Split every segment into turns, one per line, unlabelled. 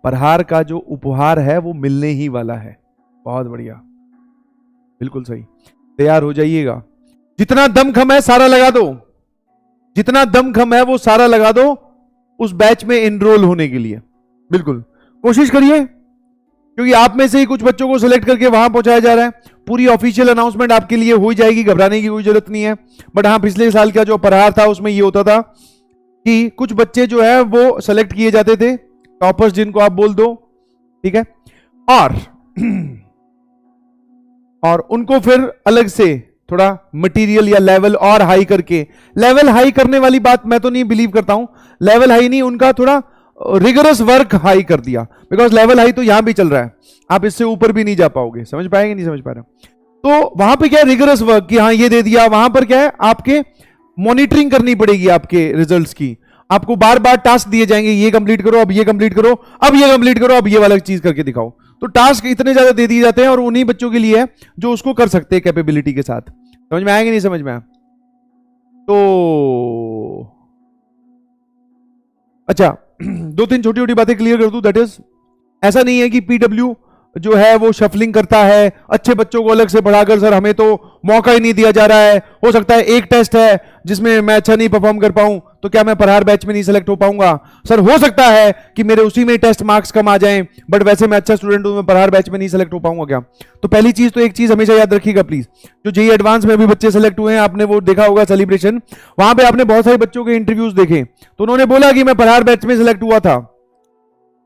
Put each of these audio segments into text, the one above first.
प्रहार का जो उपहार है वो मिलने ही वाला है। बहुत बढ़िया, बिल्कुल सही। तैयार हो जाइएगा, जितना दमखम है सारा लगा दो, जितना दमखम है वो सारा लगा दो उस बैच में एनरोल होने के लिए। बिल्कुल कोशिश करिए, क्योंकि आप में से ही कुछ बच्चों को सिलेक्ट करके वहां पहुंचाया जा रहा है। पूरी ऑफिशियल अनाउंसमेंट आपके लिए हो जाएगी, घबराने की कोई जरूरत नहीं है। बट हाँ, पिछले साल का जो प्रहार था उसमें ये होता था कि कुछ बच्चे जो है वो सेलेक्ट किए जाते थे, टॉपर्स जिनको आप बोल दो, ठीक है, और उनको फिर अलग से थोड़ा मटेरियल या लेवल और हाई करके, लेवल हाई करने वाली बात मैं तो नहीं बिलीव करता हूं, लेवल हाई नहीं, उनका थोड़ा रिगरस वर्क हाई कर दिया, बिकॉज लेवल हाई तो यहां भी चल रहा है, आप इससे ऊपर भी नहीं जा पाओगे। समझ पाएंगे, नहीं समझ पा रहे? तो वहां पे क्या है, रिगरस वर्क कि हाँ ये दे दिया। वहां पर क्या है, आपके मॉनिटरिंग करनी पड़ेगी आपके रिजल्ट्स की, आपको बार बार टास्क दिए जाएंगे, ये कंप्लीट करो, अब ये कंप्लीट करो, अब ये कंप्लीट करो, अब ये वाला चीज करके दिखाओ। तो टास्क इतने ज्यादा दे दिए जाते हैं और उन्हीं बच्चों के लिए है जो उसको कर सकते हैं कैपेबिलिटी के साथ। समझ में आएंगे, नहीं समझ में आया? तो अच्छा, दो तीन छोटी छोटी बातें क्लियर कर दूं। दैट इज, ऐसा नहीं है कि पीडब्ल्यू जो है वो शफलिंग करता है, अच्छे बच्चों को अलग से पढ़ाकर सर हमें तो मौका ही नहीं दिया जा रहा है, हो सकता है एक टेस्ट है जिसमें मैं अच्छा नहीं परफॉर्म कर पाऊं तो क्या मैं प्रहार बैच में नहीं सिलेक्ट हो पाऊंगा? सर हो सकता है कि मेरे उसी में टेस्ट मार्क्स कम आ जाएं, बट वैसे मैं अच्छा स्टूडेंट हूं, मैं प्रहार बैच में नहीं सिलेक्ट हो पाऊंगा क्या? तो पहली चीज तो एक चीज हमेशा याद रखिएगा प्लीज, जो जेईई एडवांस में भी बच्चे सिलेक्ट हुए हैं, आपने वो देखा होगा सेलिब्रेशन, वहां पे आपने बहुत सारे बच्चों के इंटरव्यूज देखे, तो उन्होंने बोला कि मैं प्रहार बैच में सिलेक्ट हुआ था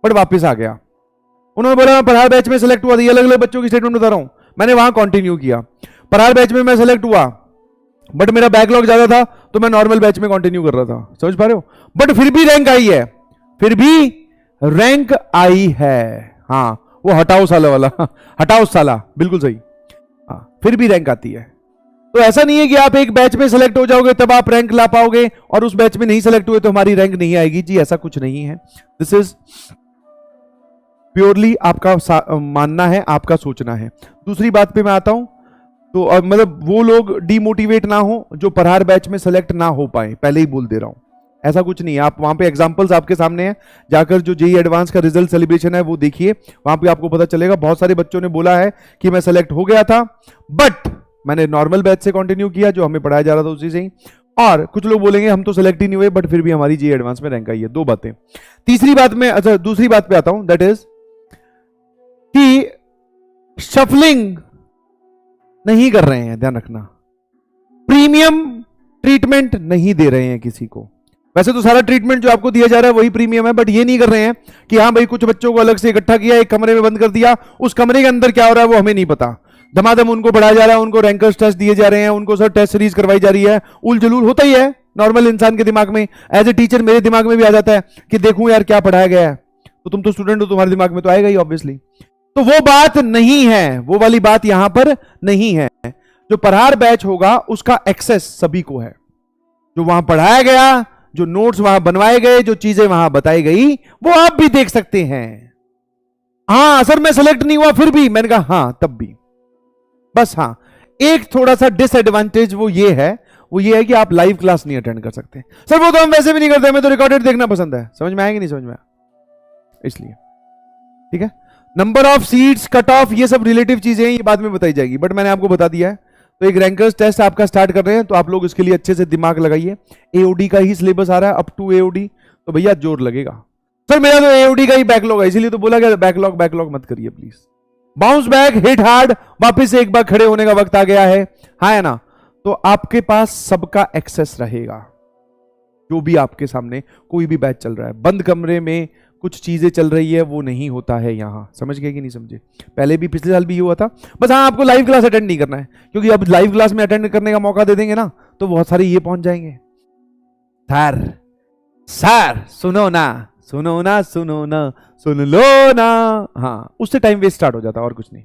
बट वापस आ गया। उन्होंने बोला मैं प्रहार बैच में सिलेक्ट हुआ था, ये अलग अलग बच्चों की स्टेटमेंट बता रहा हूं, मैंने वहां कंटिन्यू किया। प्रहार बैच में मैं सिलेक्ट हुआ बट मेरा बैकलॉग ज्यादा था तो मैं नॉर्मल बैच में कंटिन्यू कर रहा था। समझ पा रहे हो? बट फिर भी रैंक आई है, फिर भी रैंक आई है। हाँ, वो हटाओ साला वाला हटाओ साला, बिल्कुल सही। हाँ, फिर भी रैंक आती है। तो ऐसा नहीं है कि आप एक बैच में सेलेक्ट हो जाओगे तब आप रैंक ला पाओगे और उस बैच में नहीं सेलेक्ट हुए तो हमारी रैंक नहीं आएगी। जी ऐसा कुछ नहीं है, दिस इज प्योरली आपका मानना है, आपका सोचना है। दूसरी बात पे मैं आता हूं, तो मतलब वो लोग डीमोटिवेट ना हो जो प्रहार बैच में सेलेक्ट ना हो पाए, पहले ही बोल दे रहा हूं, ऐसा कुछ नहीं है। आप वहां पे एग्जांपल्स आपके सामने हैं, जाकर जो जेईई एडवांस का रिजल्ट सेलिब्रेशन है वो देखिए, वहां पे आपको पता चलेगा। बहुत सारे बच्चों ने बोला है कि मैं सेलेक्ट हो गया था बट मैंने नॉर्मल बैच से कंटिन्यू किया, जो हमें पढ़ाया जा रहा था उसी से ही। और कुछ लोग बोलेंगे हम तो सेलेक्ट ही नहीं हुए बट फिर भी हमारी जेईई एडवांस में रैंक आई है। दो बातें। तीसरी बात में, अच्छा दूसरी बात पे आता हूं, दैट इज कि शफलिंग नहीं कर रहे हैं, ध्यान रखना, प्रीमियम ट्रीटमेंट नहीं दे रहे हैं किसी को। वैसे तो सारा ट्रीटमेंट जो आपको दिया जा रहा है वही प्रीमियम है, बट ये नहीं कर रहे हैं कि हाँ भाई कुछ बच्चों को अलग से इकट्ठा किया, एक कमरे में बंद कर दिया, उस कमरे के अंदर क्या हो रहा है वो हमें नहीं पता, धमाधम उनको पढ़ाया जा रहा है, उनको रैंकर्स टेस्ट दिए जा रहे हैं, उनको सर टेस्ट सीरीज करवाई जा रही है। उल जलूल होता ही है नॉर्मल इंसान के दिमाग में, एज ए टीचर मेरे दिमाग में भी आ जाता है कि देखूं यार क्या पढ़ाया गया है, तो तुम तो स्टूडेंट हो, तुम्हारे दिमाग में तो आएगा ही ऑब्वियसली। तो वो बात नहीं है, वो वाली बात यहां पर नहीं है। जो प्रहार बैच होगा उसका एक्सेस सभी को है, जो वहां पढ़ाया गया, जो नोट्स वहां बनवाए गए, जो चीजें वहां बताई गई वो आप भी देख सकते हैं। हाँ सर मैं सेलेक्ट नहीं हुआ फिर भी, मैंने कहा हाँ तब भी, बस हाँ एक थोड़ा सा डिसएडवांटेज वो ये है कि आप लाइव क्लास नहीं अटेंड कर सकते। सर वो तो हम वैसे भी नहीं करते, हमें तो रिकॉर्डेड देखना पसंद है। समझ में आएगी, नहीं समझ में, इसलिए ठीक है। Number of seats, cut off, ये सब रिलेटिव चीजें हैं, ये बाद में बताई जाएगी, बट मैंने आपको बता दिया है। तो एक रैंकर्स टेस्ट आपका स्टार्ट कर रहे हैं, तो आप लोग इसके लिए अच्छे से दिमाग लगाइए। एओडी का ही सिलेबस आ रहा है, अप टू एओडी, तो भैया जोर लगेगा। सर मेरा तो एओडी का ही बैकलॉग है, इसीलिए तो बोला गया बैकलॉग मत करिए please. Bounce back, hit hard, वापस से एक बार खड़े होने का वक्त आ गया है, हाँ है ना? तो आपके पास सबका एक्सेस रहेगा, जो भी आपके सामने कोई भी बैच चल रहा है। बंद कमरे में कुछ चीजें चल रही है वो नहीं होता है यहां, समझ गए कि नहीं समझे? पहले भी, पिछले साल भी ये हुआ था। बस हाँ आपको लाइव क्लास अटेंड नहीं करना है, क्योंकि अब लाइव क्लास में अटेंड करने का मौका दे देंगे ना तो बहुत सारे ये पहुंच जाएंगे, सर सुनो ना सुनो ना सुनो ना सुन लो ना, हाँ उससे टाइम वेस्ट स्टार्ट हो जाता है और कुछ नहीं।